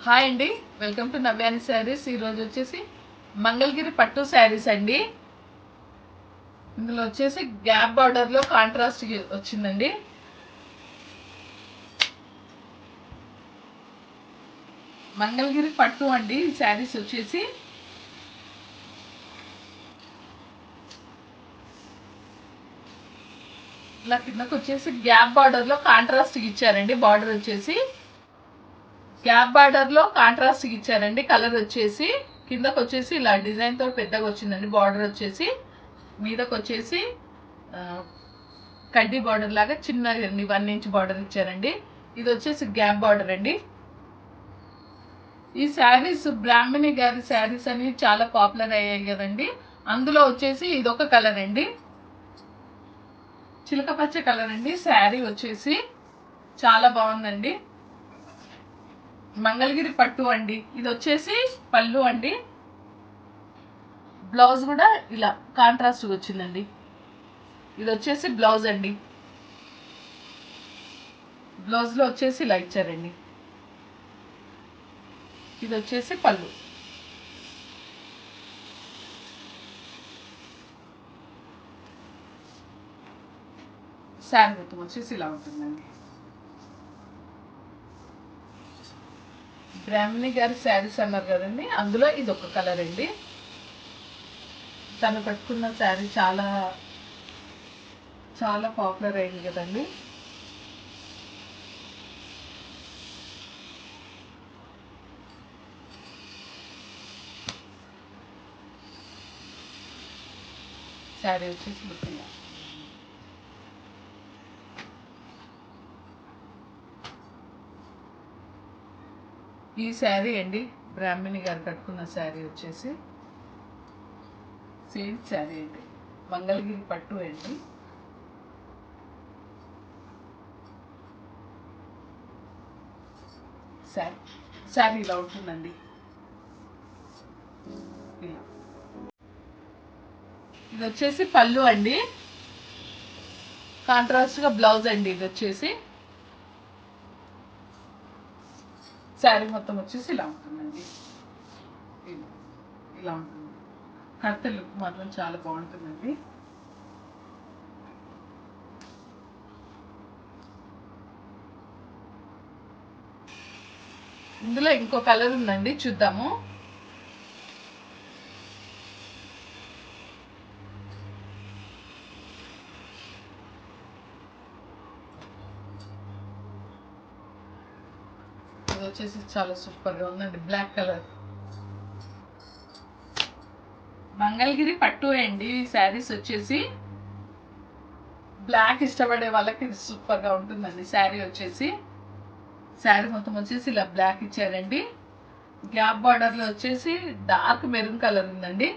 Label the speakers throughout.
Speaker 1: Hi అండి, welcome to నవ్యాని saris. ఈరోజు వచ్చేసి మంగళగిరి పట్టు శారీస్ అండి. ఇందులో వచ్చేసి గ్యాప్ బార్డర్లో కాంట్రాస్ట్ వచ్చిందండి. మంగళగిరి పట్టు అండి ఈ శారీస్ వచ్చేసి. ఇలా కిందకు వచ్చేసి గ్యాప్ బార్డర్లో కాంట్రాస్ట్ ఇచ్చారండి. బార్డర్ వచ్చేసి గ్యాప్ బార్డర్లో కాంట్రాస్ట్ ఇచ్చారండి. కలర్ వచ్చేసి కిందకు వచ్చేసి ఇలా డిజైన్తో పెద్దగా వచ్చిందండి. బార్డర్ వచ్చేసి మీదకి వచ్చేసి కడ్డీ బార్డర్ లాగా చిన్న 1 ఇంచ్ బార్డర్ ఇచ్చారండి. ఇది వచ్చేసి గ్యాప్ బార్డర్ అండి. ఈ శారీస్ బ్రాహ్మణి గారి శారీస్ అని చాలా పాపులర్ అయ్యాయి కదండి. అందులో వచ్చేసి ఇదొక కలర్ అండి, చిలక పచ్చ కలర్ అండి. శారీ వచ్చేసి చాలా బాగుందండి. మంగళగిరి పట్టు అండి. ఇది వచ్చేసి పళ్ళు అండి. బ్లౌజ్ కూడా ఇలా కాంట్రాస్ట్ వచ్చిందండి. ఇది వచ్చేసి బ్లౌజ్ అండి. బ్లౌజ్లో వచ్చేసి ఇలా ఇచ్చారండి. ఇది వచ్చేసి పళ్ళు. శారీ మొత్తం వచ్చేసి ఇలా ఉంటుందండి. బ్రాహ్మణి గారి శారీస్ అన్నారు కదండి, అందులో ఇది ఒక కలర్ అండి. తను కట్టుకున్న శారీ చాలా చాలా పాపులర్ అయింది కదండి. శారీ వచ్చేసి గుర్తుగా ఈ శారీ అండి, బ్రాహ్మణి గారు కట్టుకున్న శారీ వచ్చేసి సేమ్ శారీ అండి, మంగళగిరి పట్టు అండి. శారీ ఇలా ఉంటుందండి. ఇలా ఇది వచ్చేసి పళ్ళు అండి, కాంట్రాస్ట్గా బ్లౌజ్ అండి. ఇది వచ్చేసి శారీ మొత్తం వచ్చేసి ఇలా ఉంటుందండి. ఇలా ఉంటుంది. కడితే లుక్ మాత్రం చాలా బాగుంటుందండి. ఇందులో ఇంకో కలర్ ఉందండి, చూద్దాము. ఇది వచ్చేసి చాలా సూపర్గా ఉందండి, బ్లాక్ కలర్. మంగళగిరి పట్టు అండి ఈ శారీస్ వచ్చేసి. బ్లాక్ ఇష్టపడే వాళ్ళకి ఇది సూపర్గా ఉంటుందండి. శారీ వచ్చేసి శారీ మొత్తం వచ్చేసి ఇలా బ్లాక్ ఇచ్చారండి. గ్యాప్ బార్డర్లో వచ్చేసి డార్క్ మెరూన్ కలర్ ఉందండి.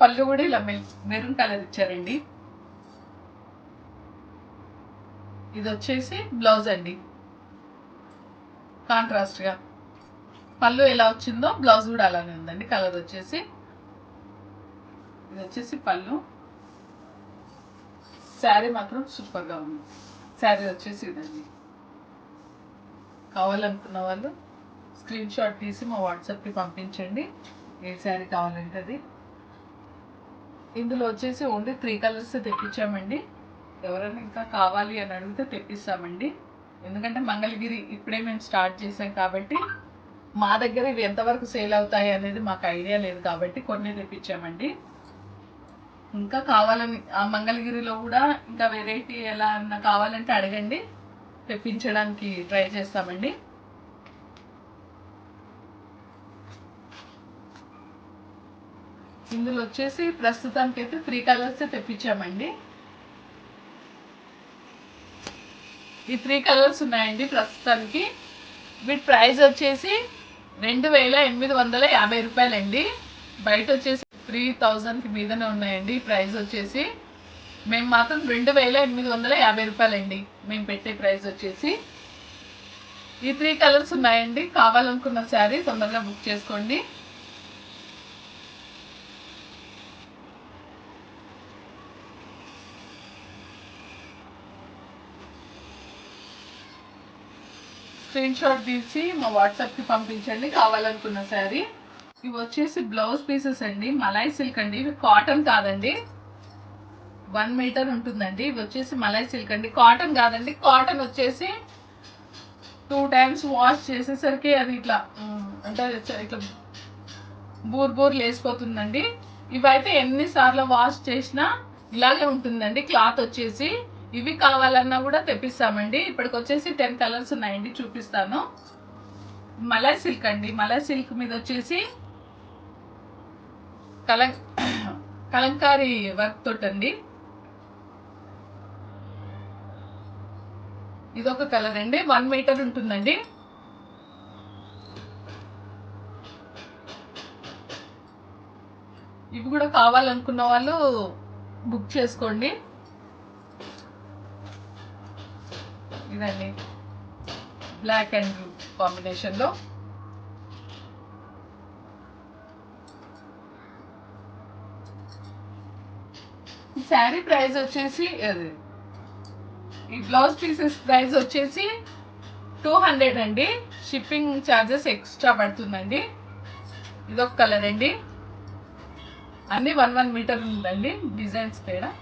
Speaker 1: పళ్ళు కూడా ఇలా మెరూన్ కలర్ ఇచ్చారండి. ఇది వచ్చేసి బ్లౌజ్ అండి, కాంట్రాస్ట్గా. పళ్ళు ఎలా వచ్చిందో బ్లౌజ్ కూడా అలానే ఉందండి. కలర్ వచ్చేసి ఇది వచ్చేసి పళ్ళు. శారీ మాత్రం సూపర్గా ఉంది. శారీ వచ్చేసి ఇదండి. కావాలనుకున్న వాళ్ళు స్క్రీన్ షాట్ తీసి మా వాట్సాప్కి పంపించండి, ఏ శారీ కావాలంటే అది. ఇందులో వచ్చేసి ఓన్లీ 3 కలర్స్ తెప్పించామండి. ఎవరైనా ఇంకా కావాలి అని అడిగితే తెప్పిస్తామండి. ఎందుకంటే మంగళగిరి ఇప్పుడే మేము స్టార్ట్ చేసాం కాబట్టి మా దగ్గర ఇవి ఎంతవరకు సేల్ అవుతాయి అనేది మాకు ఐడియా లేదు కాబట్టి కొన్ని తెప్పించామండి. ఇంకా కావాలని ఆ మంగళగిరిలో కూడా ఇంకా వెరైటీ ఎలా అన్నా కావాలంటే అడగండి, తెప్పించడానికి ట్రై చేస్తామండి. ఇందులో వచ్చేసి ప్రస్తుతానికి అయితే 3 కలర్స్ తెప్పించామండి. ఈ 3 కలర్స్ ఉన్నాయండి ప్రస్తుతానికి. వీటి ప్రైస్ వచ్చేసి 2850 రూపాయలండి. బయట వచ్చేసి 3000కి మీదనే ఉన్నాయండి ప్రైస్ వచ్చేసి. మేము మాత్రం 2850 రూపాయలండి మేము పెట్టే ప్రైస్ వచ్చేసి. ఈ 3 కలర్స్ ఉన్నాయండి. కావాలనుకున్న శారీ తొందరగా బుక్ చేసుకోండి. స్క్రీన్ షాట్ తీసి మా వాట్సాప్కి పంపించండి కావాలనుకున్న శారీ. ఇవి వచ్చేసి బ్లౌజ్ పీసెస్ అండి, మలాయ్ సిల్క్ అండి. ఇవి కాటన్ కాదండి, 1 మీటర్ ఉంటుందండి. ఇవి వచ్చేసి మలాయ్ సిల్క్ అండి, కాటన్ కాదండి. కాటన్ వచ్చేసి 2 టైమ్స్ వాష్ చేసేసరికి అది ఇట్లా అంటే ఇట్లా బూర్ లేసిపోతుందండి. ఇవైతే ఎన్నిసార్లు వాష్ చేసినా ఇలాగే ఉంటుందండి క్లాత్ వచ్చేసి. ఇవి కావాలన్నా కూడా తెప్పిస్తామండి. ఇప్పటికి వచ్చేసి 10 కలర్స్ ఉన్నాయండి, చూపిస్తాను. మలాయ్ సిల్క్ అండి, మలాయ్ సిల్క్ మీద వచ్చేసి కలంకారీ వర్క్ తోటండి. ఇదొక కలర్ అండి, 1 మీటర్ ఉంటుందండి. ఇవి కూడా కావాలనుకున్న వాళ్ళు బుక్ చేసుకోండి. ఇదండి బ్లాక్ అండ్ బ్లూ కాంబినేషన్లో. ఈ శారీ ప్రైస్ వచ్చేసి ఈ బ్లౌజ్ పీసెస్ ప్రైస్ వచ్చేసి 200 అండి. షిప్పింగ్ ఛార్జెస్ ఎక్స్ట్రా పడుతుందండి. ఇదొక కలర్ అండి, అన్ని 1 మీటర్ ఉందండి, డిజైన్స్ తేడా.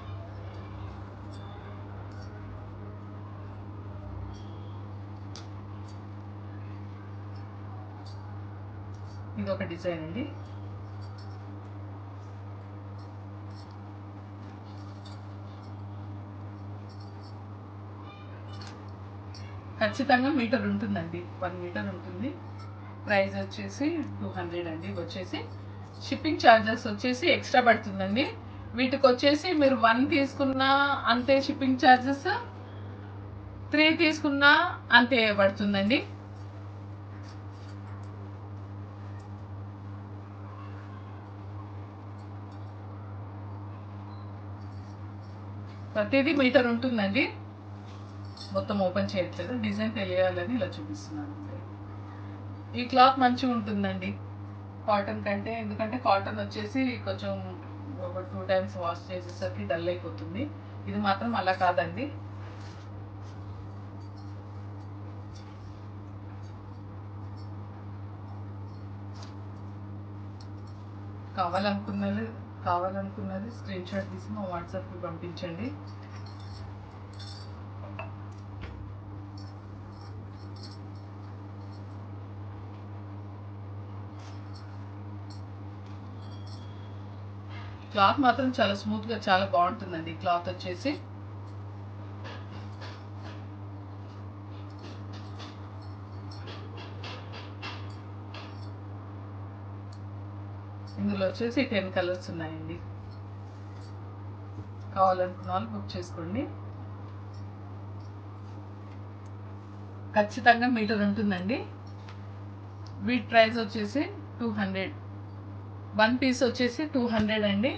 Speaker 1: ఇదొక డిజైన్ అండి. ఖచ్చితంగా మీటర్ ఉంటుందండి, 1 మీటర్ ఉంటుంది. ప్రైస్ వచ్చేసి 200 అండి. ఇవి వచ్చేసి షిప్పింగ్ ఛార్జెస్ వచ్చేసి ఎక్స్ట్రా పడుతుందండి. వీటికి వచ్చేసి మీరు 1 తీసుకున్నా అంతే షిప్పింగ్ ఛార్జెస్, 3 తీసుకున్నా అంతే పడుతుందండి. ప్రతిదీ మీటర్ ఉంటుందండి. మొత్తం ఓపెన్ చేయట్లేదు, డిజైన్ తెలియాలని ఇలా చూపిస్తున్నాను. ఈ క్లాత్ మంచిగా ఉంటుందండి కాటన్ కంటే, ఎందుకంటే కాటన్ వచ్చేసి కొంచెం ఒక 2 టైమ్స్ వాష్ చేసేసరికి డల్ అయిపోతుంది. ఇది మాత్రం అలా కాదండి. కావాలనుకున్నది స్క్రీన్ షాట్ తీసి మా వాట్సాప్కి పంపించండి. క్లాత్ మాత్రం చాలా స్మూత్గా చాలా బాగుంటుందండి. క్లాత్ వచ్చేసి ఇందులో వచ్చేసి 10 కలర్స్ ఉన్నాయండి. కావాలనుకున్న వాళ్ళు బుక్ చేసుకోండి. ఖచ్చితంగా మీటర్ ఉంటుందండి. వీటి ప్రైస్ వచ్చేసి 200. 1 పీస్ వచ్చేసి 200 అండి.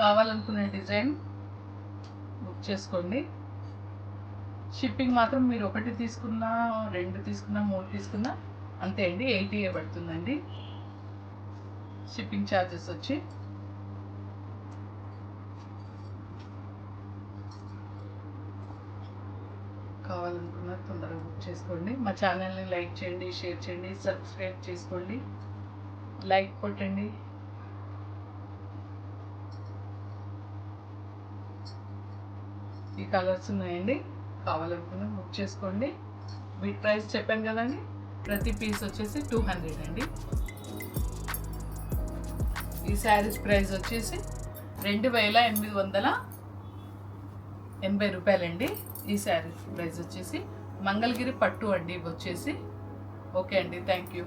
Speaker 1: కావాలనుకునే డిజైన్ బుక్ చేసుకోండి. షిప్పింగ్ మాత్రం మీరు 1 తీసుకున్నా, 2 తీసుకున్నా, 3 తీసుకున్నా అంతే అండి, 80 పడుతుందండి షిప్పింగ్ ఛార్జెస్ వచ్చి. కావాలనుకున్న తొందరగా బుక్ చేసుకోండి. మా ఛానల్ని లైక్ చేయండి, షేర్ చేయండి, సబ్స్క్రైబ్ చేసుకోండి, లైక్ కొట్టండి. ఈ కలర్స్ ఉన్నాయండి, కావాలనుకున్న బుక్ చేసుకోండి. వీటి ప్రైస్ చెప్పాను కదండి, ప్రతి పీస్ వచ్చేసి 200 అండి. ఈ శారీస్ ప్రైస్ వచ్చేసి 2880 రూపాయలండి. ఈ శారీస్ ప్రైస్ వచ్చేసి మంగళగిరి పట్టు అండి ఇవి వచ్చేసి. ఓకే అండి, థ్యాంక్ యూ.